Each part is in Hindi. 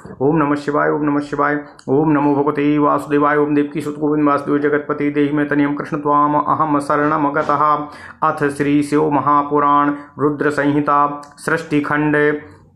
ओम नमः शिवाय। ओम नमः शिवाय। ओम नमो भगवते वासुदेवाय। ओम देवकी सुत गोविंद वासुदेव जगतपति देहि मे तनियम कृष्ण त्वाम अहम शरणम गतः। अथ श्री शिव महापुराण रुद्र संहिता सृष्टिखंड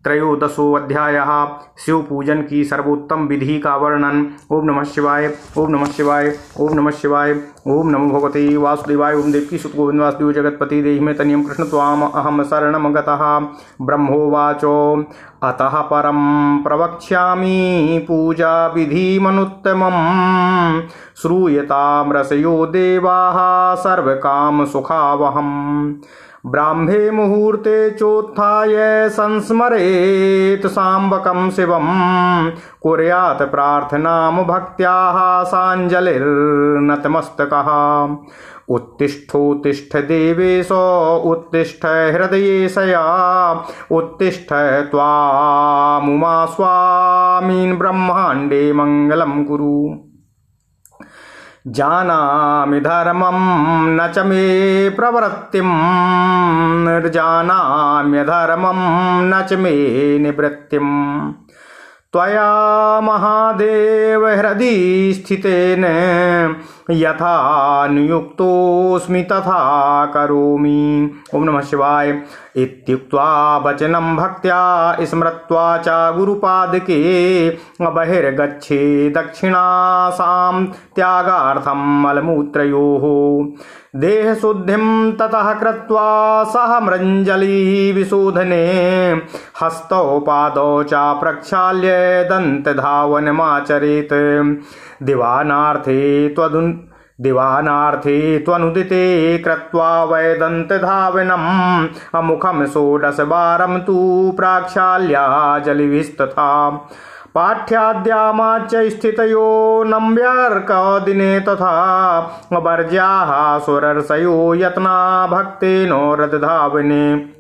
त्रयोदशो अध्यायः शिव पूजन की सर्वोत्तम विधि का वर्णन। ओम नमः शिवाय। ओम नमः शिवाय। ओम नमः शिवाय। ओम नमो भगवते वासुदेवाय। ओम देवकी सुत गोविंद वासुदेव जगतपति देहि मे तनियम कृष्ण त्वाम अहम शरणम गतः। ब्रह्मोवाचो अतः परम प्रवक्ष्यामि पूजा विधिमनुत्तमम् श्रूयतां रसयो देवाः सर्वकाम सुखावहम्। ब्राह्मे मुहूर्ते चोत्थाय संस्मरेत् साम्बकं शिवं कुर्यात् प्रार्थनां भक्त्याः साञ्जलिर्नतमस्तकः। उत्तिष्ठोत्तिष्ठ देवेश उत्तिष्ठ हृदयेशया उत्तिष्ठ त्वामुमा स्वामिन् ब्रह्माण्डे मङ्गलं कुरु। जानामि धर्मं न च मे प्रवृत्तिं निर्जानाम्यधर्मं न च मे निवृत्तिम्। त्वया महादेव हृदि स्थितेन यथा नियुक्तोऽस्मि तथा करोमि। ओम नमः शिवाय। इत्युक्त्वा वचनं भक्त्या स्मृत्वा च गुरुपादके बहिर्गच्छे दक्षिणासां त्यागार्थं मलमूत्रयोः। देहशुद्धिं ततः कृत्वा सह मृञ्जलिविशोधने हस्तौ पादौ च प्रक्षाल्य दन्तधावनमाचरेत्। दिवानार्थे त्वनुदिते कृत्वा वैदन्तधावनम् अमुखं षोडशवारं तु प्राक्षाल्याजलिभिस्तथा। पाठ्याद्यामाच स्थितयो नम्ब्यार्कदिने तथा वर्ज्याः सुरर्षयो यत्ना भक्तेनो रथधावने।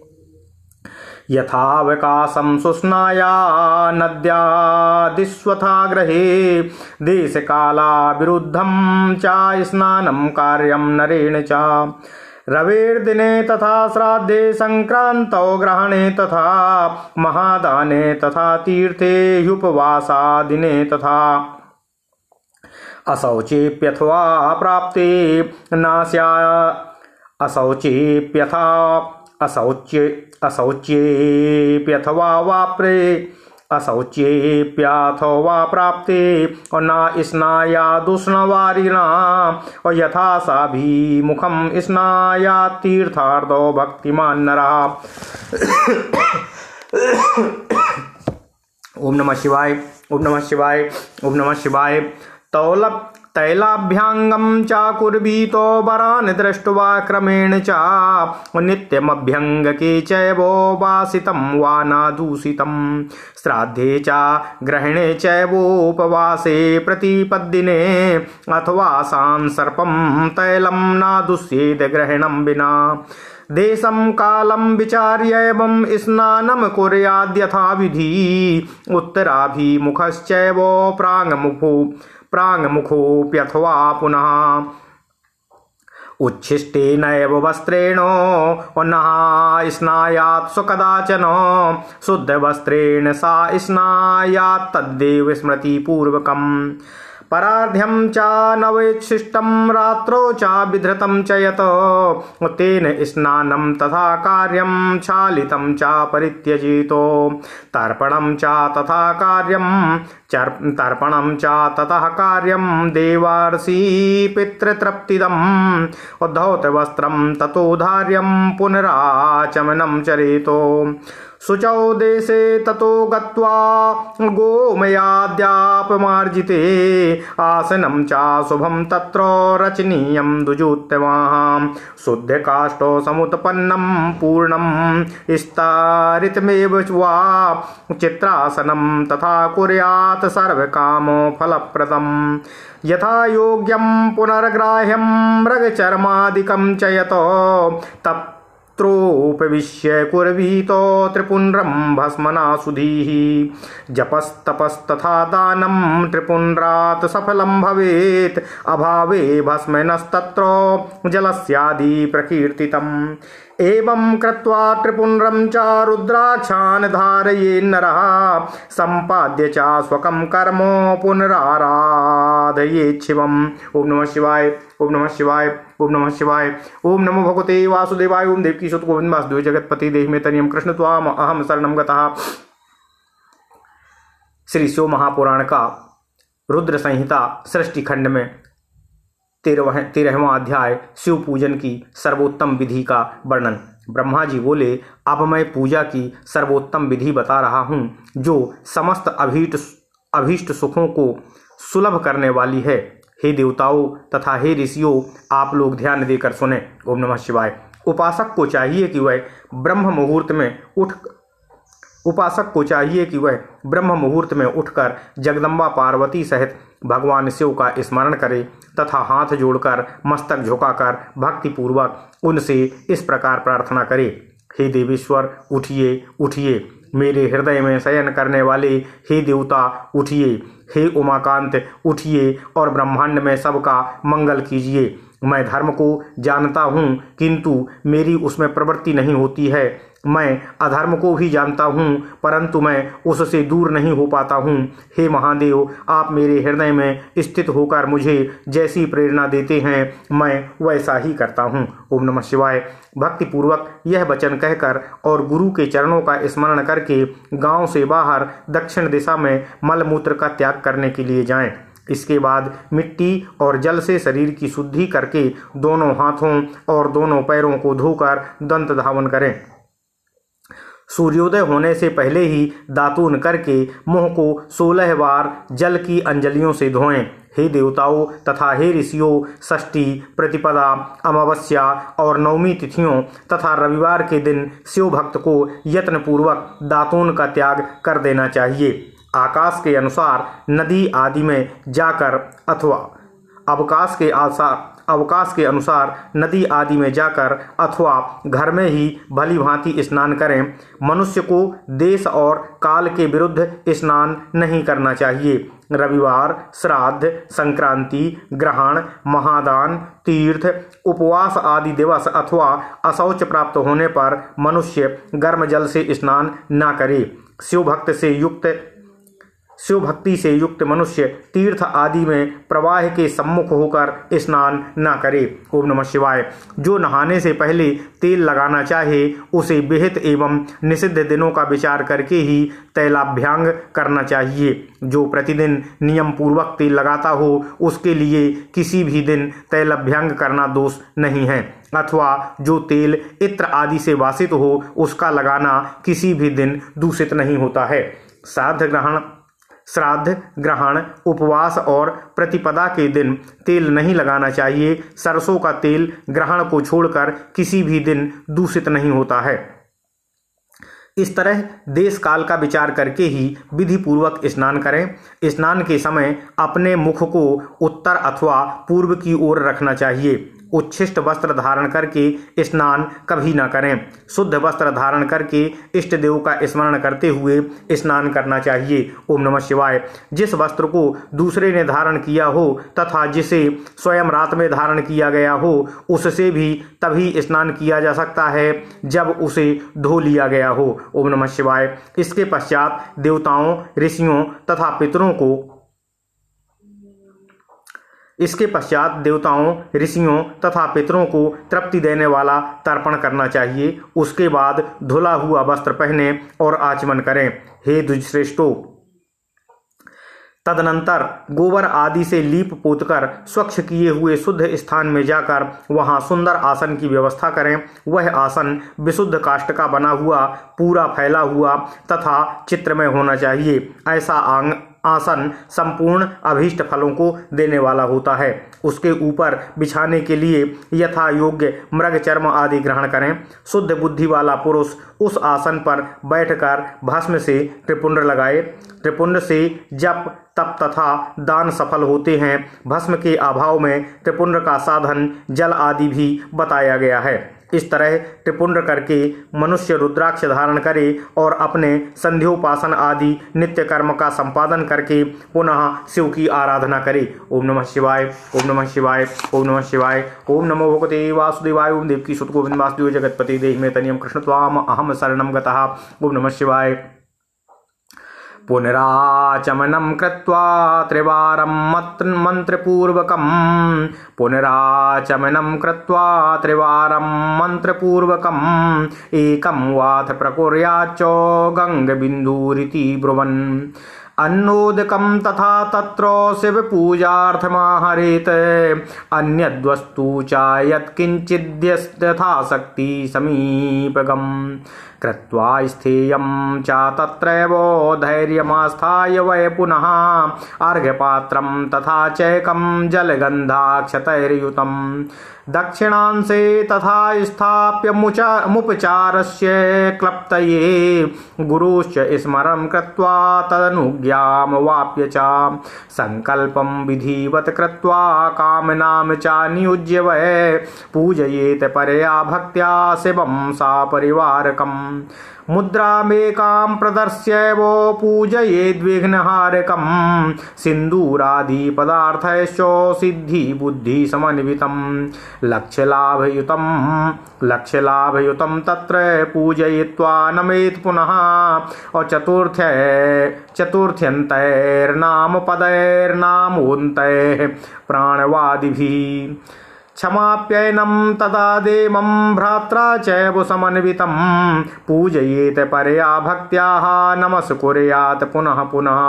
यथावकाशं शुष्णाया नद्यादिष्वथा गृहे देशकाला विरुद्धं च स्नानं कार्यं नरेण च। रवेर्दिने तथा श्राद्धे संक्रांतौ ग्रहणे तथा महादाने तथा तीर्थे ह्युपवासादिने तथा। अशौचेप्यथवा प्राप्ते नास्या अशौचेप्यथा अशौच्येप्यथवा प्राप्ते और न स्नायादुष्णवारिणा और यथा साभिमुखम स्नाया तीर्थार्दो भक्तिमान नरः। ओम नमः शिवाय। ओम नमः शिवाय। ओम नमः शिवाय। तैलाभ्याङ्गं चाकुर्वीतो वरान् दृष्ट्वा क्रमेण च नित्यमभ्यङ्गके चैव वासितं वा नादूषितं। श्राद्धे च ग्रहणे चैवोपवासे प्रतिपद्दिने अथवा सांसर्पं तैलं नादुष्येद ग्रहणं विना। देशं कालं विचार्य एवं स्नानं कुर्याद्यथाविधि। उत्तराभिमुखश्चैव प्राङ्मुखोऽप्यथवा पुनः। उच्छिष्टेनैव वस्त्रेण नः स्नायात् कदाचन। शुद्धवस्त्रेण सा स्नायात् तद्देव स्मृतिपूर्वकम्। परार्ध्यं च नवेच्छिष्टं रात्रौ च विधृतं च यत् तेन स्नानं तथा कार्यं क्षालितं च परित्यजेतो। तर्पणं च ततः कार्यं देवार्षि पितृतृप्तिदम्। उद्धौतवस्त्रं ततो धार्यं पुनराचमनं चरेतो। शुचौ देशे ततो गत्वा गोमयाद्यापमार्जिते आसनं च शुभं तत्र रचनीयं दुजोत्तमाः। शुद्धकाष्ठो समुत्पन्नं पूर्णं स्तरितमेव वा चित्रासनं तथा कुर्यात् सर्वकामो फलप्रदम्। यथा योग्यं पुनर्ग्राह्यं मृगचर्मादिकं च यतो तत्रोपविश्य कुर्वीतो त्रिपुण्ड्रं भस्मनाशुधिः। जपस्तपस्तथा दानं त्रिपुण्ड्रात् सफलं भवेत्। अभावे भस्मनस्तत्र जलस्यादि प्रकीर्तितम्। एवं कृत्वा त्रिपुण्ड्रं च रुद्राक्षान् धारयेन्नरः सम्पाद्य च स्वकं कर्म पुनराराधयेत् शिवम्। ओम नमः शिवाय, ओम नमः शिवाय, ओम नमः शिवाय। ओम नमो भगवते वासुदेवाय। ओम देवकी सुत गोविंद वासुदेव जगतपति देहि में तनियम कृष्ण त्वाम अहम शरणं गतः। श्री शिव महापुराण का रुद्र संहिता सृष्टि खंड में 13वां अध्याय शिव पूजन की सर्वोत्तम विधि का वर्णन। ब्रह्मा जी बोले, अब मैं पूजा की सर्वोत्तम विधि बता रहा हूँ जो समस्त अभीष्ट सुखों को सुलभ करने वाली है। हे देवताओं तथा हे ऋषियों, आप लोग ध्यान देकर सुने। ओम नमः शिवाय। उपासक को चाहिए कि वह ब्रह्म मुहूर्त में उठकर जगदम्बा पार्वती सहित भगवान शिव का स्मरण करे तथा हाथ जोड़कर मस्तक झुकाकर भक्तिपूर्वक उनसे इस प्रकार प्रार्थना करे। हे देवेश्वर, उठिए उठिए, मेरे हृदय में शयन करने वाले हे देवता उठिए। हे उमाकांत उठिए और ब्रह्मांड में सबका मंगल कीजिए। मैं धर्म को जानता हूँ किंतु मेरी उसमें प्रवृत्ति नहीं होती है। मैं अधर्म को भी जानता हूँ परंतु मैं उससे दूर नहीं हो पाता हूँ। हे महादेव, आप मेरे हृदय में स्थित होकर मुझे जैसी प्रेरणा देते हैं मैं वैसा ही करता हूँ। ओम नमः शिवाय। भक्तिपूर्वक यह वचन कहकर और गुरु के चरणों का स्मरण करके गांव से बाहर दक्षिण दिशा में मलमूत्र का त्याग करने के लिए जाएं। इसके बाद मिट्टी और जल से शरीर की शुद्धि करके दोनों हाथों और दोनों पैरों को धोकर दंत धावन करें। सूर्योदय होने से पहले ही दातून करके मुंह को 16 बार जल की अंजलियों से धोएं। हे देवताओं तथा हे ऋषियों, षष्ठी, प्रतिपदा, अमावस्या और नवमी तिथियों तथा रविवार के दिन शिव भक्त को यत्नपूर्वक दातून का त्याग कर देना चाहिए। आकाश के अनुसार नदी आदि में जाकर अथवा अवकाश के अनुसार नदी आदि में जाकर अथवा घर में ही भली भांति स्नान करें। मनुष्य को देश और काल के विरुद्ध स्नान नहीं करना चाहिए। रविवार, श्राद्ध, संक्रांति, ग्रहण, महादान, तीर्थ, उपवास आदि दिवस अथवा अशौच प्राप्त होने पर मनुष्य गर्म जल से स्नान न करे। शिव भक्ति से युक्त मनुष्य तीर्थ आदि में प्रवाह के सम्मुख होकर स्नान न करे। ओम नमः शिवाय। जो नहाने से पहले तेल लगाना चाहे उसे विहित एवं निषिद्ध दिनों का विचार करके ही तैलाभ्यंग करना चाहिए। जो प्रतिदिन नियम पूर्वक तेल लगाता हो उसके लिए किसी भी दिन तैलाभ्यंग करना दोष नहीं है, अथवा जो तेल इत्र आदि से वासित हो उसका लगाना किसी भी दिन दूषित नहीं होता है। श्राद्ध, ग्रहण, उपवास और प्रतिपदा के दिन तेल नहीं लगाना चाहिए। सरसों का तेल ग्रहण को छोड़कर किसी भी दिन दूषित नहीं होता है। इस तरह देश काल का विचार करके ही विधि पूर्वक स्नान करें। स्नान के समय अपने मुख को उत्तर अथवा पूर्व की ओर रखना चाहिए। उच्छिष्ट वस्त्र धारण करके स्नान कभी न करें। शुद्ध वस्त्र धारण करके इष्ट देव का स्मरण करते हुए स्नान करना चाहिए। ओम नमः शिवाय। जिस वस्त्र को दूसरे ने धारण किया हो तथा जिसे स्वयं रात में धारण किया गया हो उससे भी तभी स्नान किया जा सकता है जब उसे धो लिया गया हो। ओम नमः शिवाय। इसके पश्चात देवताओं, ऋषियों तथा पितरों को तृप्ति देने वाला तर्पण करना चाहिए। उसके बाद धुला हुआ वस्त्र पहने और आचमन करें। हे द्विजश्रेष्ठों, तदनंतर गोबर आदि से लीप पोतकर स्वच्छ किए हुए शुद्ध स्थान में जाकर वहां सुंदर आसन की व्यवस्था करें। वह आसन विशुद्ध काष्ठ का बना हुआ, पूरा फैला हुआ तथा चित्रमय होना चाहिए। ऐसा आसन संपूर्ण अभीष्ट फलों को देने वाला होता है। उसके ऊपर बिछाने के लिए यथा योग्य मृग चर्म आदि ग्रहण करें। शुद्ध बुद्धि वाला पुरुष उस आसन पर बैठकर भस्म से त्रिपुंड लगाए। त्रिपुंड से जप, तप तथा दान सफल होते हैं। भस्म के अभाव में त्रिपुंड का साधन जल आदि भी बताया गया है। इस तरह त्रिपुंड करके मनुष्य रुद्राक्ष धारण करे और अपने संध्योपासन आदि नित्य कर्म का संपादन करके पुनः शिव की आराधना करे। ओम नमः शिवाय, ओम नमः शिवाय, ओम नमः शिवाय। ओम नमो भगवते वासुदेवाय। ओम देवकी सुत गोविंद वासुदेव जगतपति देहि मे तनियम कृष्ण त्वाम अहम शरणं गतः। ओम नमः शिवाय। पुनराचमनं कृत्वा त्रिवारं मन्त्रपूर्वकं पुनराचमनं कृत्वा त्रिवारं मन्त्रपूर्वकम् एकं वाथ प्रकुर्याच्च गङ्गबिन्दुरिति ब्रुवन् अन्नोदकं तथा तत्र शिवपूजार्थमाहरेत् अन्यद्वस्तु च यत्किञ्चिद्यथाशक्ति समीपगम् कृत्वा स्थेयं च तत्रैव धैर्यमास्थाय वै पुनः अर्घ्यपात्रं तथा चैकं जलगन्धाक्षतैर्युतं दक्षिणांशे तथा स्थाप्य मुपचारस्य क्लप्तये गुरुश्च स्मरणं कृत्वा तदनुज्ञामवाप्य च संकल्पं विधिवत् कृत्वा कामनां च नियुज्य वै पूजयेत परया भक्त्या शिवं सापरिवारकम् मुद्रामेकां प्रदर्श्यैव पूजयेद्विघ्नहारकं सिन्दूरादिपदार्थैश्च सिद्धिबुद्धिसमन्वितं लक्ष्यलाभयुतं तत्र पूजयित्वा नमेत् पुनः चतुर्थ्यन्तैर्नामपदैर्नामोऽन्तैः प्राणवादिभिः क्षमाप्ययनं तदा देवं भ्रात्रा चैव समन्वितं पूजयेत परया भक्त्याः नमस्कुर्यात् पुनः पुनः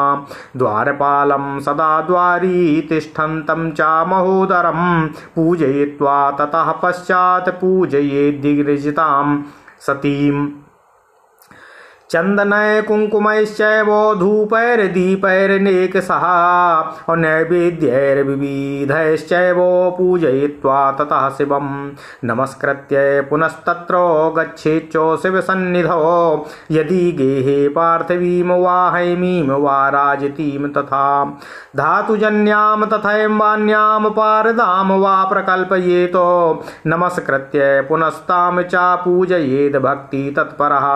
द्वारपालं सदा द्वारी तिष्ठन्तं च महोदरं पूजयित्वा ततः पश्चात् पूजयेद्दिग्विजितां सतीम् चंदनय कुंकुमैश्चैव धूपैर्दीपैर्नेकशः नैवेद्यैर्विविधैश्चैव पूजयित्वा ततः शिवं नमस्कृत्य पुनस्तत्र गच्छेच्च शिवसन्निधौ यदि गेहे पार्थिवीं वा हैमीं वा राजतीं तथा धातुजन्यां तथैवान्यां पारदां वा प्रकल्पयेत् नमस्कृत्य पुनस्तां च पूजयेद् भक्ति तत्परः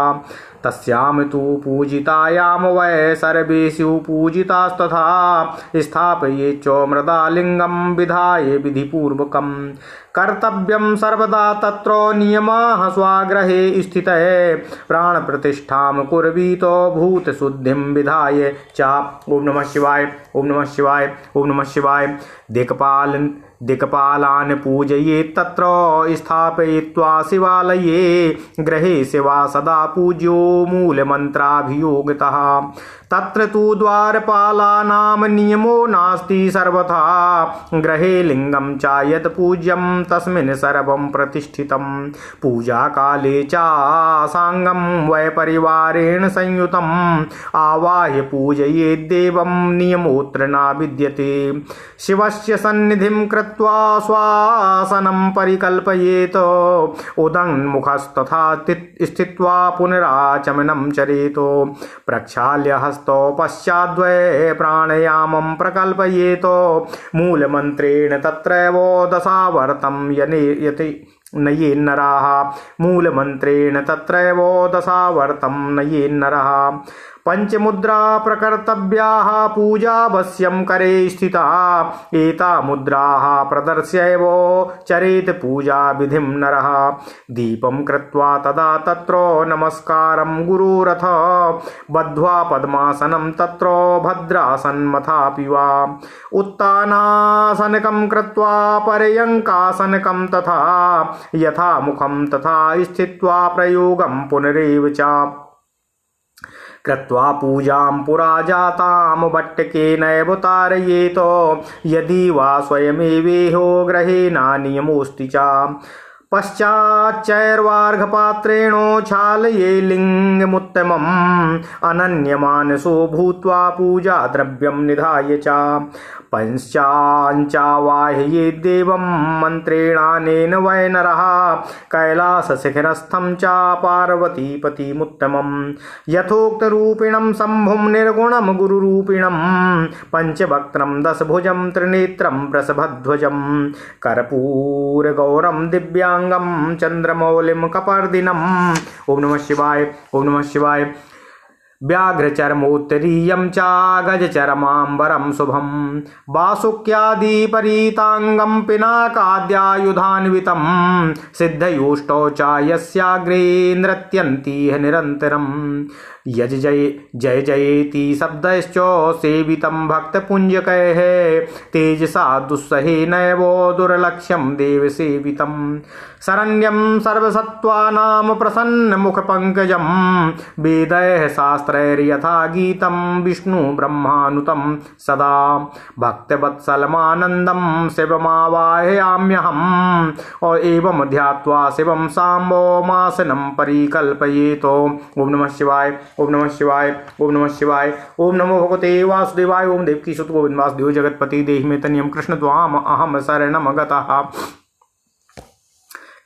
तस्यां तु पूजितायां वै सर्वेषु पूजितास्तथा स्थापयेच्च मृदालिङ्गं विधाय विधिपूर्वकं कर्तव्यं सर्वदा तत्र नियमाः स्वाग्रहे स्थितः प्राणप्रतिष्ठां कुर्वीतो भूतशुद्धिं विधाय च। ओम नमः शिवाय, ओम नमः शिवाय, ओम नमः शिवाय। दिक्पालान् पूजयेत् तत्र स्थापयित्वा शिवालये गृहे शिवा सदा पूज्यो मूलमन्त्राभियोगितः तत्र तु द्वारपालानां नियमो नास्ति सर्वथा गृहे लिङ्गं च यत् पूज्यं तस्मिन् सर्वं प्रतिष्ठितं पूजाकाले च साङ्गं वै परिवारेण संयुतम् आवाह्य पूजयेद्देवं नियमोऽत्र न विद्यते शिवस्य सन्निधिं कृत्वा स्वासनं परिकल्पयेत् उदङ्मुखस्तथा स्थित्वा पुनराचमनं चरेत् प्रक्षाल्य हस्तो पश्चाद्वै प्राणायामं प्रकल्पयेत् मूलमन्त्रेण तत्रैव दशावर्तं यते नयेन्नराः मूलमन्त्रेण तत्रैव दशावर्तं नयेन्नरः पंचमुद्रा प्रकर्तव्याः पूजावश्यं करे स्थिता एता मुद्राः प्रदर्श्यैव चरेत् पूजा विधिं नरः दीपं कृत्वा तदा तत्र नमस्कारं गुरुरथ बद्ध्वा पद्मासनं तत्र भद्रासन्मथापि वा उत्तानासनकं कृत्वा पर्यङ्कासनकं तथा यथा मुखं तथा स्थित्वा प्रयोगं पुनरेव च कृत्वा पूजां पुरा जातां भट्टकेनैव तारयेत् यदि वा स्वयमेवेहो ग्रहेण नियमोऽस्ति च पश्चाच्चैर्वार्घपात्रेण क्षालये लिङ्गमुत्तमम् अनन्यमानसो भूत्वा पूजा द्रव्यं निधाय च पंचावाह्ये देवं मन्त्रेणानेन वै नरः कैलासशिखरस्थं च पार्वतीपतिमुत्तमं यथोक्तरूपिणं शम्भुं निर्गुणं गुरुरूपिणं पंचवक्त्रं दशभुजं त्रिनेत्रं वृषभध्वजं कर्पूरगौरं दिव्याङ्गं पीतांगम चंद्रमौलिम कपर्दिनम। ओम नमः शिवाय। ओम नमः शिवाय। व्याघ्रचर्मोत्तरीयं च गजचर्माम्बरं शुभं वासुक्यादिपरीताङ्गं पिनाकाद्यायुधान्वितं सिद्धयोष्टौ च यस्याग्रे नृत्यन्तीह निरन्तरं यज जय जयेति शब्दश्च सेवितं भक्तपुञ्जकैः तेजसा दुस्सहे नैवो दुर्लक्ष्यं देवसेवितं शरण्यं सर्वसत्त्वानां प्रसन्नमुखपङ्कजं वेदैः शास्त्रैर्यथा गीतं विष्णु ब्रह्मानुतं सदा भक्तवत्सलमानन्दं शिवमावाहयाम्यहम् और एवं ध्यात्वा शिवं साम्बो मासनं परिकल्पयेत्। ओम नमः शिवाय। ओम नमः शिवाय। ओम नमः शिवाय। ओम नमो भगवते वासुदेवाय। ओम देवकी सुत गोविंद वासुदेव जगतपति देहि में तनियम कृष्ण त्वाम अहम शरणम गतः।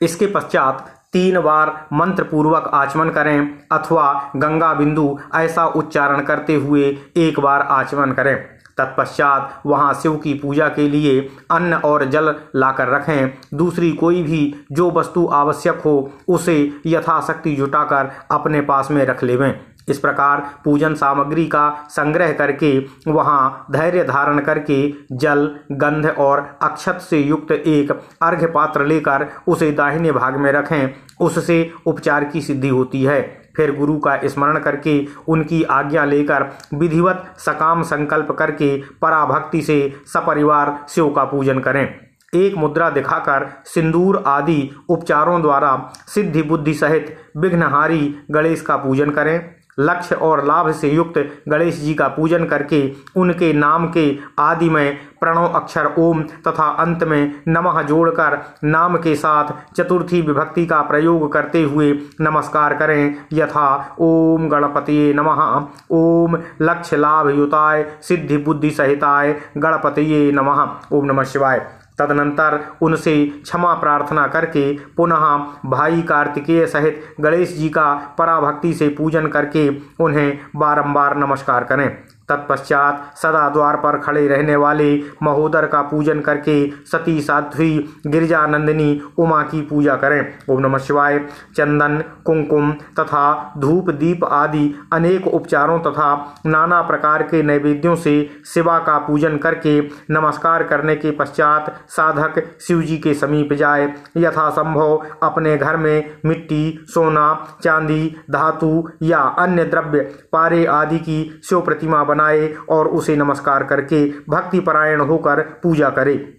इसके पश्चात 3 बार मंत्र पूर्वक आचमन करें अथवा गंगा बिंदु ऐसा उच्चारण करते हुए 1 बार आचमन करें। तत्पश्चात वहां शिव की पूजा के लिए अन्न और जल लाकर रखें। दूसरी कोई भी जो वस्तु आवश्यक हो उसे यथाशक्ति जुटाकर अपने पास में रख लेवें। इस प्रकार पूजन सामग्री का संग्रह करके वहां धैर्य धारण करके जल गंध और अक्षत से युक्त एक अर्घ्य पात्र लेकर उसे दाहिने भाग में रखें। उससे उपचार की सिद्धि होती है। फिर गुरु का स्मरण करके उनकी आज्ञा लेकर विधिवत सकाम संकल्प करके पराभक्ति से सपरिवार शिव का पूजन करें। एक मुद्रा दिखाकर सिंदूर आदि उपचारों द्वारा सिद्धि बुद्धि सहित विघ्नहारी गणेश का पूजन करें। लक्ष्य और लाभ से युक्त गणेश जी का पूजन करके उनके नाम के आदि में प्रणव अक्षर ओम तथा अंत में नमः जोड़कर नाम के साथ चतुर्थी विभक्ति का प्रयोग करते हुए नमस्कार करें। यथा ओम गणपतिये नमः, ओम लक्ष्य लाभ युताय सिद्धि बुद्धि सहिताय गणपतिये नमः। ओम नमः शिवाय। तदनंतर उनसे क्षमा प्रार्थना करके पुनः भाई कार्तिकेय सहित गणेश जी का पराभक्ति से पूजन करके उन्हें बारंबार नमस्कार करें। तत्पश्चात सदा द्वार पर खड़े रहने वाले महोदर का पूजन करके सती साध्वी गिरिजानंदिनी उमा की पूजा करें। ओम नमः शिवाय। चंदन कुंकुम तथा धूप दीप आदि अनेक उपचारों तथा नाना प्रकार के नैवेद्यों से शिवा का पूजन करके नमस्कार करने के पश्चात साधक शिव जी के समीप जाए। यथासंभव अपने घर में मिट्टी सोना चांदी धातु या अन्य द्रव्य पारे आदि की शिव प्रतिमा बनाए और उसे नमस्कार करके भक्ति परायण होकर पूजा करे।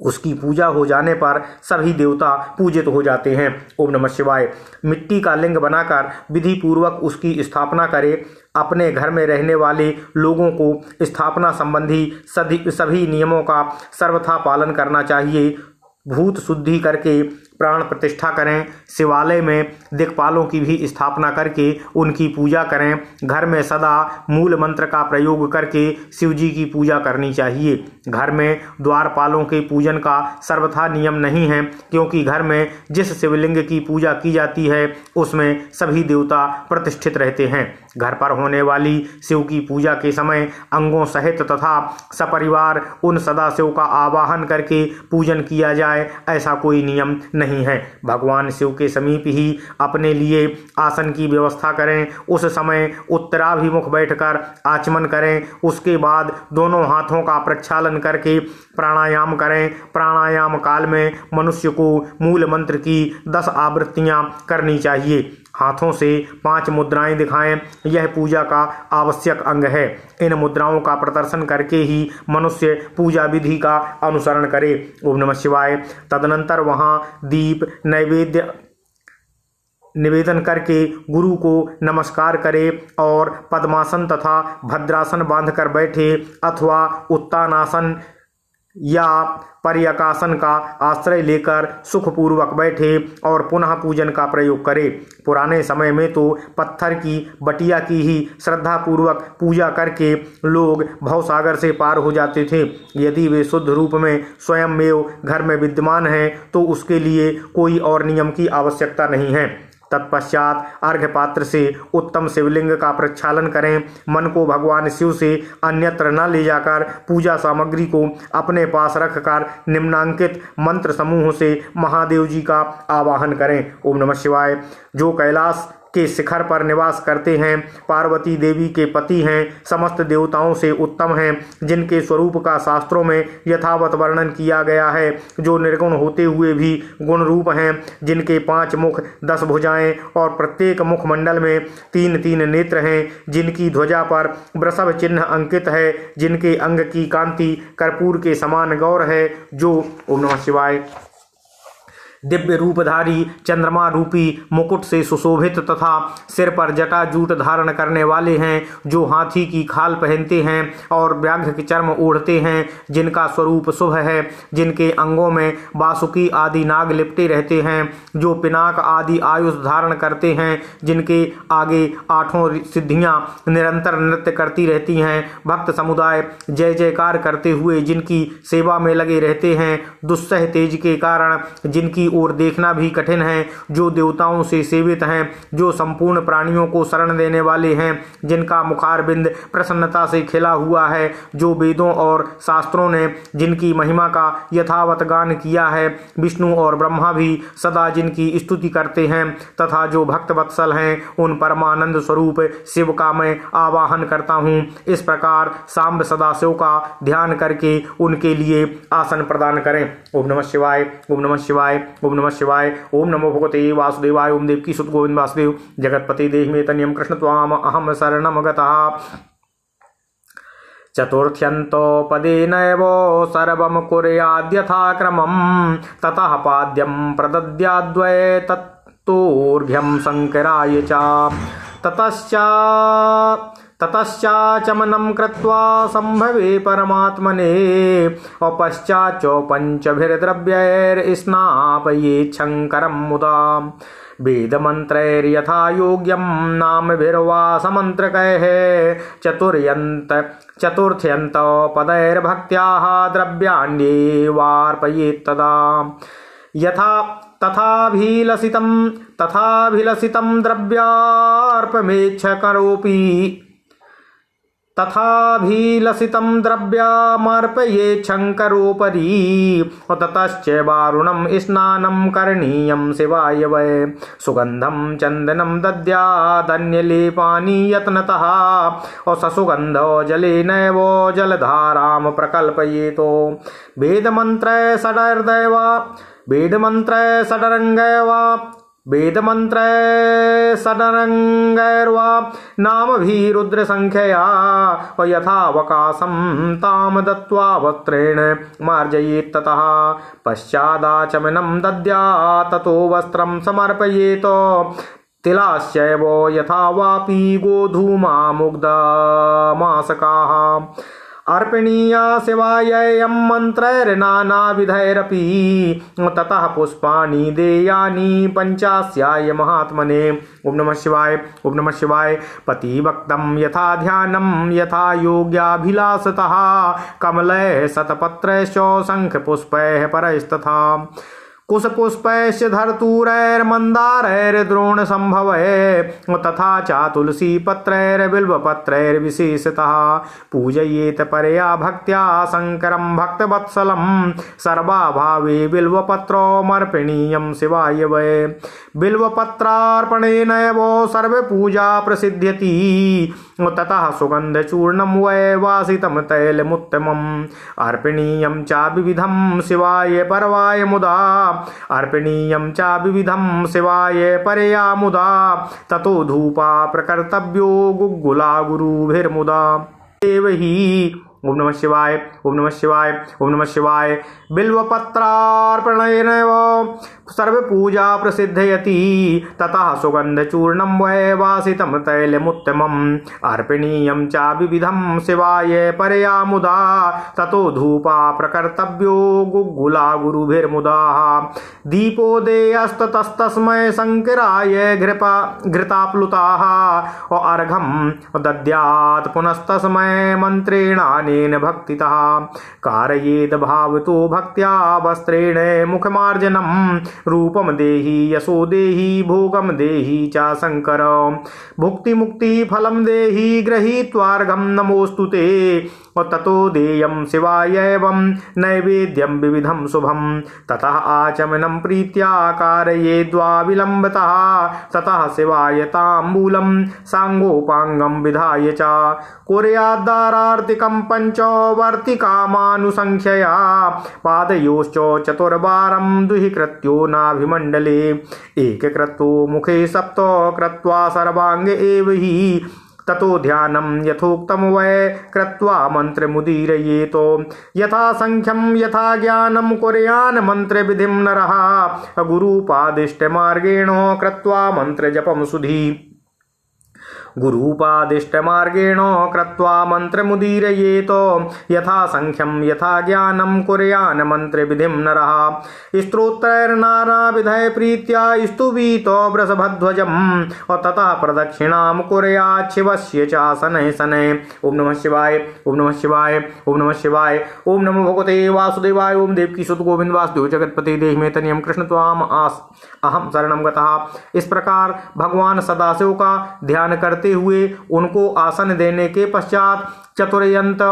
उसकी पूजा हो जाने पर सभी देवता पूजित हो जाते हैं। ओम नमः शिवाय। मिट्टी का लिंग बनाकर विधि पूर्वक उसकी स्थापना करे। अपने घर में रहने वाले लोगों को स्थापना संबंधी सभी नियमों का सर्वथा पालन करना चाहिए। भूत शुद्धि करके प्राण प्रतिष्ठा करें। शिवालय में दिक्पालों की भी स्थापना करके उनकी पूजा करें। घर में सदा मूल मंत्र का प्रयोग करके शिव जी की पूजा करनी चाहिए। घर में द्वारपालों के पूजन का सर्वथा नियम नहीं है, क्योंकि घर में जिस शिवलिंग की पूजा की जाती है उसमें सभी देवता प्रतिष्ठित रहते हैं। घर पर होने वाली शिव की पूजा के समय अंगों सहित तथा सपरिवार उन सदाशिव का आवाहन करके पूजन किया जाए, ऐसा कोई नियम नहीं है। भगवान शिव के समीप ही अपने लिए आसन की व्यवस्था करें। उस समय उत्तराभिमुख बैठकर आचमन करें। उसके बाद दोनों हाथों का प्रक्षालन करके प्राणायाम करें। प्राणायाम काल में मनुष्य को मूल मंत्र की 10 आवृत्तियां करनी चाहिए। हाथों से 5 मुद्राएं दिखाएं। यह पूजा का आवश्यक अंग है। इन मुद्राओं का प्रदर्शन करके ही मनुष्य पूजा विधि का अनुसरण करे। ओम नमः शिवाय। तदनंतर वहां दीप नैवेद्य निवेदन करके गुरु को नमस्कार करे और पद्मासन तथा भद्रासन बांधकर बैठे अथवा उत्तानासन या पर्यकासन का आश्रय लेकर सुखपूर्वक बैठे और पुनः पूजन का प्रयोग करे। पुराने समय में तो पत्थर की बटिया की ही श्रद्धापूर्वक पूजा करके लोग भवसागर से पार हो जाते थे। यदि वे शुद्ध रूप में स्वयं में घर में विद्यमान हैं तो उसके लिए कोई और नियम की आवश्यकता नहीं है। तत्पश्चात अर्घ्य पात्र से उत्तम शिवलिंग का प्रक्षालन करें। मन को भगवान शिव से अन्यत्र न ले जाकर पूजा सामग्री को अपने पास रखकर निम्नांकित मंत्र समूह से महादेव जी का आवाहन करें। ओम नमः शिवाय। जो कैलाश के शिखर पर निवास करते हैं, पार्वती देवी के पति हैं, समस्त देवताओं से उत्तम हैं, जिनके स्वरूप का शास्त्रों में यथावत वर्णन किया गया है, जो निर्गुण होते हुए भी गुण रूप हैं, जिनके 5 मुख 10 भुजाएं और प्रत्येक मुखमंडल में 3-3 नेत्र हैं, जिनकी ध्वजा पर वृषभ चिन्ह अंकित है, जिनके अंग की कांति कर्पूर के समान गौर है, जो ओम नमः शिवाय दिव्य रूपधारी चंद्रमा रूपी मुकुट से सुशोभित तथा सिर पर जटाजूट धारण करने वाले हैं, जो हाथी की खाल पहनते हैं और व्याघ्र के चर्म ओढ़ते हैं, जिनका स्वरूप शुभ है, जिनके अंगों में बासुकी आदि नाग लिपटे रहते हैं, जो पिनाक आदि आयुष धारण करते हैं, जिनके आगे 8 सिद्धियां निरंतर नृत्य करती रहती हैं, भक्त समुदाय जय जयकार करते हुए जिनकी सेवा में लगे रहते हैं, दुस्सह तेज के कारण जिनकी ओर देखना भी कठिन है, जो देवताओं से सेवित हैं, जो संपूर्ण प्राणियों को शरण देने वाले हैं, जिनका मुखारबिंद प्रसन्नता से खिला हुआ है, जो वेदों और शास्त्रों ने जिनकी महिमा का यथावत गान किया है, विष्णु और ब्रह्मा भी सदा जिनकी स्तुति करते हैं, तथा जो भक्त वत्सल हैं, उन परमानंद स्वरूप शिव का मैं आवाहन करता हूँ। इस प्रकार सांब सदाशिव का ध्यान करके उनके लिए आसन प्रदान करें। ओम नमः शिवाय। ओम नमः शिवाय। ओम नमः शिवाय। ओम नमो भगवते वासुदेवाय। ओम देवकी सुत गोविंद वासुदेव जगतपति देहि मे तनियम कृष्ण त्वाम अहम शरणम गतः। चतुर्थ्यन्तोपदेनैव सर्वं कुर्याद्यथाक्रमं ततः पाद्यं प्रदद्याद्वै तत्तोर्घ्यं शङ्कराय च ततश्चाचमनं कृत्वा संभवे परमात्मने पश्चाच्च पञ्चभिर्द्रव्यैर्स्नापयेत् शङ्करं मुदा वेदमन्त्रैर्यथा योग्यं नामभिर्वा समन्त्रकैः चतुर्थ्यन्तपदैर्भक्त्याः द्रव्याण्येवार्पयेत् तदा यथा तथाभिलषितं द्रव्यार्पमेच्छकरोऽपि तथाभिलषितं द्रव्यमर्पयेत् शङ्करोपरि ततश्च वारुणं स्नानं करणीयं शिवाय वै सुगन्धं चन्दनं दद्यादन्यलेपानि यत्नतः ससुगन्धो जलेनैव जलधारां प्रकल्पयेत् वेदमन्त्रैः नामभिरुद्रसंख्यया यथावकाशं तां दत्त्वा वस्त्रेण मार्जयेत् ततः पश्चादाचमनं दद्यात् ततो वस्त्रं समर्पयेत् तिलाश्चैव यथा वापि गोधूमा मुग्धमासकाः अर्पणीया शिवायं मन्त्रैर्नानाविधैरपि ततः पुष्पाणि देयानि पञ्चास्याय महात्मने। ओम नमः शिवाय। ओम नमः शिवाय। पतिभक्तं यथा ध्यानं यथा योग्याभिलाषतः कमलैः शतपत्रैश्च शङ्खपुष्पैः परैस्तथा कुशपुष्पैश्च धर्तूरैर्मन्दारैर्द्रोणसम्भवैः तथा च तुलसीपत्रैर्बिल्वपत्रैर्विशेषतः पूजयेत् परया भक्त्या शङ्करं भक्तवत्सलं सर्वाभावे बिल्वपत्रमर्पणीयं शिवाय वै बिल्वपत्रार्पणेनैव सर्वपूजा प्रसिद्ध्यति ततः सुगन्धचूर्णं वै वासितं तैलमुत्तमम् अर्पणीयं च विविधं शिवाय परवाय मुदा अर्पणीयं च विविधं शिवाय परया मुदा ततो धूपा प्रकर्तव्यो गुग्गुला गुरुभिर्मुदा एव हि। ओम नमः शिवाय। ओम नमः शिवाय। ओम नमः शिवाय। बिल्वपत्रार्पणेनैव सर्वपूजा प्रसिद्धयति ततः सुगन्धचूर्णं वै वासितं तैलमुत्तमम् अर्पणीयं च विविधं शिवाय परया मुदा ततो धूपा प्रकर्तव्यो गुग्गुला गुरुभिर्मुदा दीपोदेयस्ततस्तस्मै शङ्कराय घृताप्लुताः अर्घं दद्यात् पुनस्तस्मै मन्त्रेणानि न्यायेन भक्तितः कारयेद भावतो भक्त्या वस्त्रेण मुखमार्जनम् रूपम देहि यशो देहि भोगम देहि च शंकर भुक्ति मुक्ति फलम देहि गृहीत्वार्घं नमोस्तु ते ततो देयं शिवाय एवं नैवेद्यं विविधं शुभं ततः आचमनं प्रीत्या कारयेद्वा विलम्बतः ततः शिवाय ताम्बूलं सांगोपांगं विधाय च कुर्याद्दारार्तिकं पंचवर्तिकामानुसंख्यया पादयोश्च चतुर्वारं दुहिकृत्यो नाभिमण्डले एककृत्यो मुखे सप्त कृत्वा सर्वांगे एव हि ततो ध्यानं यथोक्तं वै कृत्वा मन्त्रमुदीरयेतो यथा संख्यं यथा ज्ञानं कुर्यान् मन्त्रविधिं नरः गुरुपादिष्टमार्गेण कृत्वा मन्त्रजपं सुधी गुरूपादिष्टमार्गेण कृत्वा मन्त्रमुदीरयेत यथा संख्यं यथा ज्ञानं कुर्यान् मन्त्रविधिं नरः स्तोत्रैर्नानाविधैः प्रीत्या स्तुवीत वृषभध्वजम् ततः प्रदक्षिणां कुर्यात् शिवस्य च शनैः शनैः। ओम नमः शिवाय ओम नमः शिवाय ओम नमः शिवाय ओम नमो भगवते वासुदेवाय ओम देवकीसुत गोविंद वासुदेव जगतपते देहि मे तनियं कृष्ण त्वाम अहम शरणं गतः। इस प्रकार भगवान सदाशिव का ध्यान करते हुए उनको आसन देने के पश्चात चतुर्यंत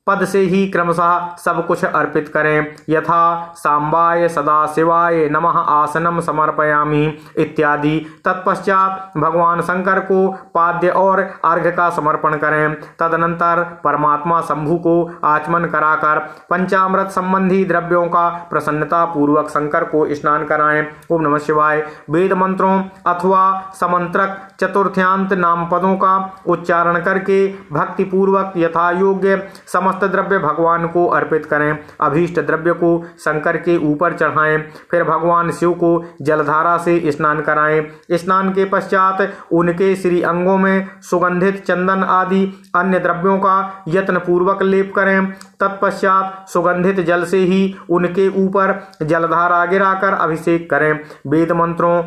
पद से ही क्रमशः सब कुछ अर्पित करें। यथा सांबाय सदाशिवाय नमः आसनम समर्पयामि इत्यादि। तत्पश्चात भगवान शंकर को पाद्य और अर्घ्य का समर्पण करें। तदनंतर परमात्मा शंभु को आचमन कराकर पंचामृत संबंधी द्रव्यों का प्रसन्नता पूर्वक शंकर को स्नान कराएं। ओम नमः शिवाय। वेद मंत्रों अथवा समंत्रक चतुर्थ्यांत नाम पदों का उच्चारण करके भक्ति पूर्वक यथा योग्य समस्त द्रव्य भगवान को अर्पित करें। अभीष्ट द्रव्य को शंकर के ऊपर चढ़ाएं। फिर भगवान शिव को जलधारा से स्नान कराएं। स्नान के पश्चात उनके श्री अंगों में सुगंधित चंदन आदि अन्य द्रव्यों का यत्न पूर्वक लेप करें। तत्पश्चात सुगंधित जल से ही उनके ऊपर जलधारा गिराकर अभिषेक करें। वेद मंत्रों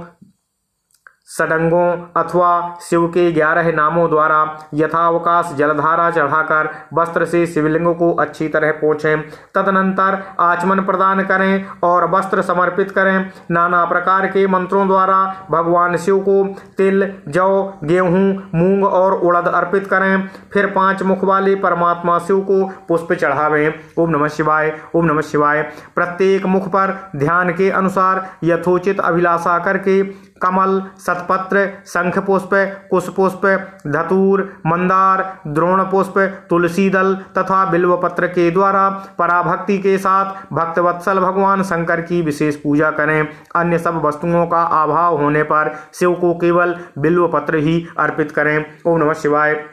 षडंगों अथवा शिव के 11 नामों द्वारा यथावकाश जलधारा चढ़ाकर वस्त्र से शिवलिंग को अच्छी तरह पोंछें। तदनंतर आचमन प्रदान करें और वस्त्र समर्पित करें। नाना प्रकार के मंत्रों द्वारा भगवान शिव को तिल, जौ, गेहूं, मूंग और उड़द अर्पित करें। फिर 5 मुख वाले परमात्मा शिव को पुष्प चढ़ावें। ओम नमः शिवाय ओम नमः शिवाय। प्रत्येक मुख पर ध्यान के अनुसार यथोचित अभिलाषा करके कमल, सतपत्र, शंख पुष्प, कुश पुष्प, धतूर, मंदार, द्रोण पुष्प, तुलसी दल तथा बिल्व पत्र के द्वारा पराभक्ति के साथ भक्तवत्सल भगवान शंकर की विशेष पूजा करें। अन्य सब वस्तुओं का अभाव होने पर शिव को केवल बिल्व पत्र ही अर्पित करें। ओम नमः शिवाय।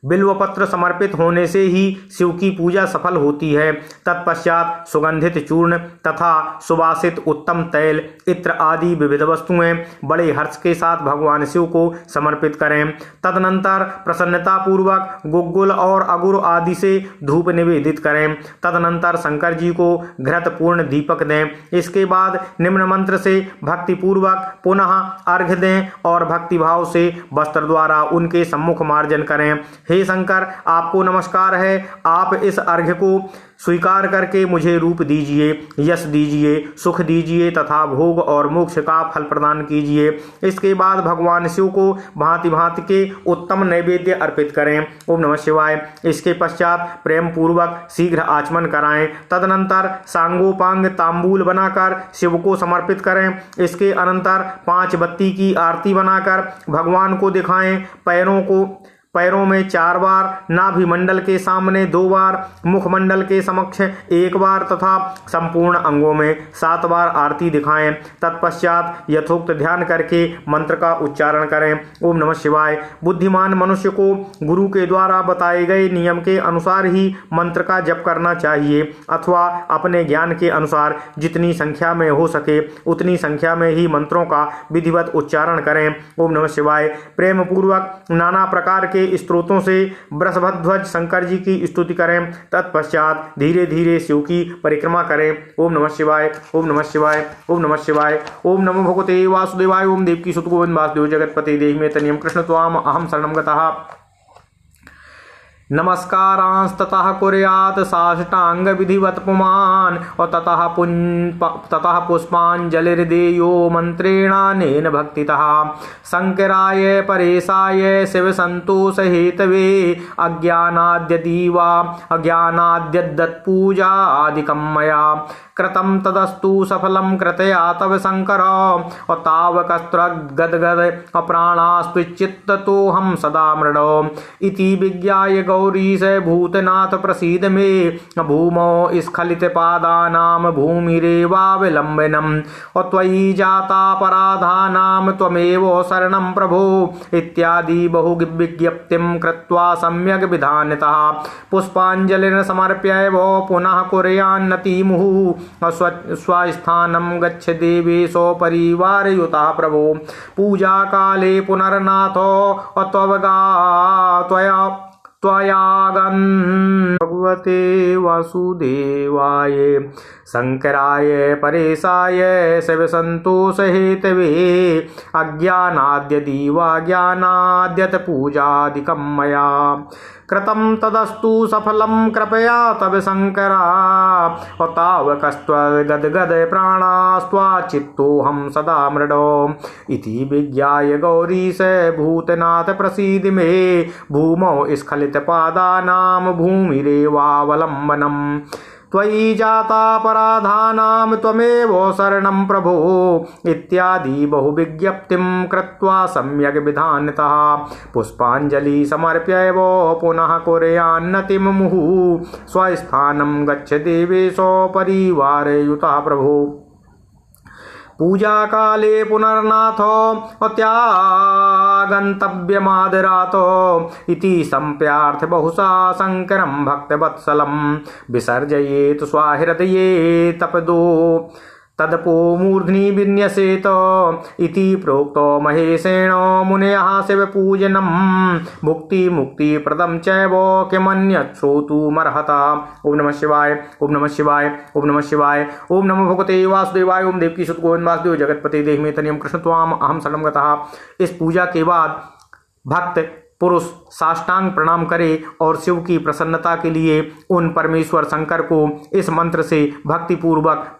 बिल्वपत्र समर्पित होने से ही शिव की पूजा सफल होती है। तत्पश्चात सुगंधित चूर्ण तथा सुवासित उत्तम तैल, इत्र आदि विविध वस्तुएं बड़े हर्ष के साथ भगवान शिव को समर्पित करें। तदनंतर प्रसन्नता पूर्वक गुग्गुल और अगुर आदि से धूप निवेदित करें। तदनंतर शंकर जी को घृत पूर्ण दीपक दें। इसके बाद निम्न मंत्र से भक्ति पूर्वक पुनः अर्घ्य दें और भक्तिभाव से वस्त्र द्वारा उनके सम्मुख मार्जन करें। हे शंकर, आपको नमस्कार है। आप इस अर्घ्य को स्वीकार करके मुझे रूप दीजिए, यश दीजिए, सुख दीजिए तथा भोग और मोक्ष का फल प्रदान कीजिए। इसके बाद भगवान शिव को भांति भांति के उत्तम नैवेद्य अर्पित करें। ओम नमः शिवाय। इसके पश्चात प्रेम पूर्वक शीघ्र आचमन कराएं। तदनंतर सांगोपांग तांबूल बनाकर शिव को समर्पित करें। इसके अनंतर 5 बत्ती की आरती बनाकर भगवान को दिखाएं। पैरों में 4 बार, नाभि मंडल के सामने 2 बार, मुखमंडल के समक्ष 1 बार तथा संपूर्ण अंगों में 7 बार आरती दिखाएं। तत्पश्चात यथोक्त ध्यान करके मंत्र का उच्चारण करें। ओम नमः शिवाय। बुद्धिमान मनुष्य को गुरु के द्वारा बताए गए नियम के अनुसार ही मंत्र का जप करना चाहिए अथवा अपने ज्ञान के अनुसार जितनी संख्या में हो सके उतनी संख्या में ही मंत्रों का विधिवत उच्चारण करें। ओम नमः शिवाय। प्रेम पूर्वक नाना प्रकार के स्त्रोतों से वृषभध्वज शंकर जी की स्तुति करें। तत्पश्चात धीरे धीरे शिव की परिक्रमा करें। ओम नमः शिवाय ओम नमः शिवाय ओम नमः शिवाय। ओम नमो भगवते वासुदेवाय ओम देवकीसुत गोविंद वासुदेव जगतपते देहि मे तनियं कृष्ण त्वाम अहम शरणं गतः। नमस्कारांस्ततः कुर्यात् साष्टांग विधिवत पुमान् और ततः पुष्पांजलिर्देयो मंत्रेणानेन भक्तितः शंकराय परेशाय शिव संतोष हेतवे अज्ञानाद्यदत्पूजादिकं मया कृतं तदस्तु सफलं कृतया तव शंकर और तावकस्त्रगद्गद अप्राणास्त्विच्चित्ततोऽहं सदा मृडो इति विज्ञाय गौरीश भूतनाथ प्रसीद मे भूमौ स्खलितपादानां भूमिरेवावलम्बनम् और त्वयि जातापराधानां त्वमेव शरणं प्रभो इत्यादि बहुविज्ञप्तिं कृत्वा सम्यग् विधानतः पुष्पाञ्जलिं समर्प्य वो पुनः कुर्यान्नतिमुहुः स्वस्थानं गच्छ देवेशो परिवारयुतः प्रभो पूजा काले पुनर्नाथो त्वयागन् भगवते वासुदेवाय शंकराय परेशाय शिवसंतोष हेतवे अज्ञानाद्यदीवाज्ञानाद्यत पूजादिकं मया कृतं तदस्तु सफलं कृपया तव शंकरा और तावकस्त्वगद्गद प्राणास्त्वाचित्तोऽहं सदा मृडो इति विज्ञाय गौरीश भूतनाथ प्रसीद मे भूमौ स्खलितपादानां भूमिरेवावलम्बनम् त्वयि जातापराधानां त्वमेव शरणं प्रभो इत्यादि बहुविज्ञप्तिं कृत्वा सम्यग् विधानतः पुष्पाञ्जलि समर्प्य वो पुनः कुर्यान्नतिमुहुः स्वस्थानं गच्छ देवेशो परिवारयुतः प्रभो पूजा काले पुनर्नाथो त्यागन्तव्यमादरातो इति सम्प्रार्थ्य बहुशा शंकरं भक्तवत्सलं विसर्जयेत् स्वाहृदये तपदो तदपो मूर्ध्नि विन्यसेत इति प्रोक्तो महेशेन मुनयः शिवपूजनं मुक्तिप्रदं चैव किमन्यत् श्रोतुमर्हता। ओम नमः शिवाय, ओम नमः शिवाय, ओम नमः शिवाय, ओम नमो भगवते वासुदेवाय, ओम देवकी सुत गोविंद वासुदेव जगतपते देहि मे तनियं कृष्ण त्वाम अहम शरणं गतः। इस पूजा के बाद भक्त पुरुष साष्टांग प्रणाम करे और शिव की प्रसन्नता के लिए उन परमेश्वर शंकर को इस मंत्र से भक्तिपूर्वक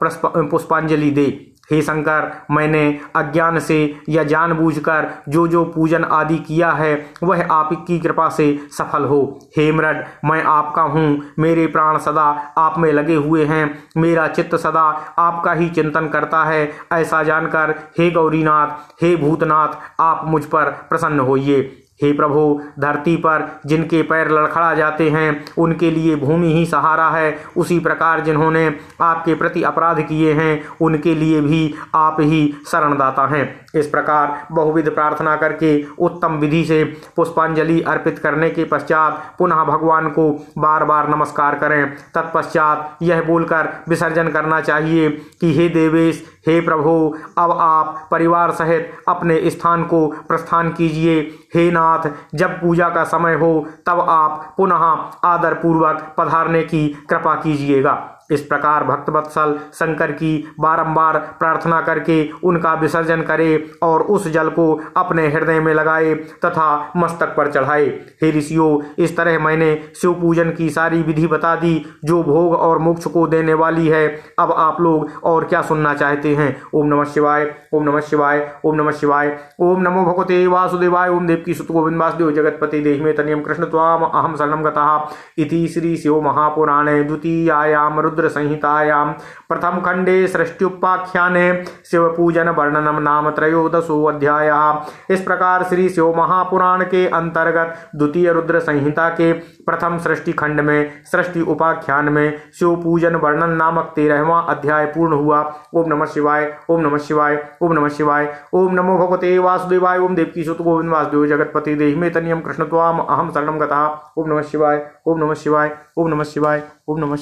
पुष्पांजलि दे। हे शंकर, मैंने अज्ञान से या जानबूझकर जो पूजन आदि किया है वह आपकी कृपा से सफल हो। हे मृड, मैं आपका हूँ, मेरे प्राण सदा आप में लगे हुए हैं, मेरा चित्त सदा आपका ही चिंतन करता है। ऐसा जानकर हे गौरीनाथ, हे भूतनाथ, आप मुझ पर प्रसन्न होइए। हे प्रभु, धरती पर जिनके पैर लड़खड़ा जाते हैं उनके लिए भूमि ही सहारा है, उसी प्रकार जिन्होंने आपके प्रति अपराध किए हैं उनके लिए भी आप ही शरणदाता हैं। इस प्रकार बहुविध प्रार्थना करके उत्तम विधि से पुष्पांजलि अर्पित करने के पश्चात पुनः भगवान को बार बार नमस्कार करें। तत्पश्चात यह बोलकर विसर्जन करना चाहिए कि हे देवेश, हे प्रभु, अब आप परिवार सहित अपने स्थान को प्रस्थान कीजिए। हे नाथ, जब पूजा का समय हो तब आप पुनः आदर पूर्वक पधारने की कृपा कीजिएगा। इस प्रकार भक्तवत्सल शंकर की बारंबार प्रार्थना करके उनका विसर्जन करे और उस जल को अपने हृदय में लगाए तथा मस्तक पर चढ़ाए। हे ऋषियों, इस तरह मैंने शिव पूजन की सारी विधि बता दी जो भोग और मोक्ष को देने वाली है। अब आप लोग और क्या सुनना चाहते हैं? ओम नमः शिवाय, ओम नमः शिवाय, ओम नमः शिवाय, ओम नमो भगवते वासुदेवाय, ओम देवकी सुत गोविंद वासुदेव जगतपते देहि मे तनियं कृष्ण त्वाम अहम शरणं गतः। इति श्री शिव महापुराणे द्वितीयायां रुद्र संहितायां प्रथम खंडे सृष्टि-उपाख्याने शिव पूजन वर्णनम नाम त्रयोदशो अध्यायः। इस प्रकार श्री शिव महापुराण के अंतर्गत द्वितीय रुद्र संहिता के प्रथम सृष्टि खंड में सृष्टि उपाख्यान में शिव पूजन वर्णन नामक 13वां अध्याय पूर्ण हुआ। ओम नमः शिवाय, ओम नमः शिवाय, ओम नमः शिवाय, ओम नमो भगवते वासुदेवाय, ओम देवकी सुत गोविंद वासुदेव जगतपते देहि मे तनियं कृष्ण त्वाम अहम शरणं गतः। ओम नमः शिवाय, ओम नमः शिवाय, ओम नमः शिवाय, ओम नमः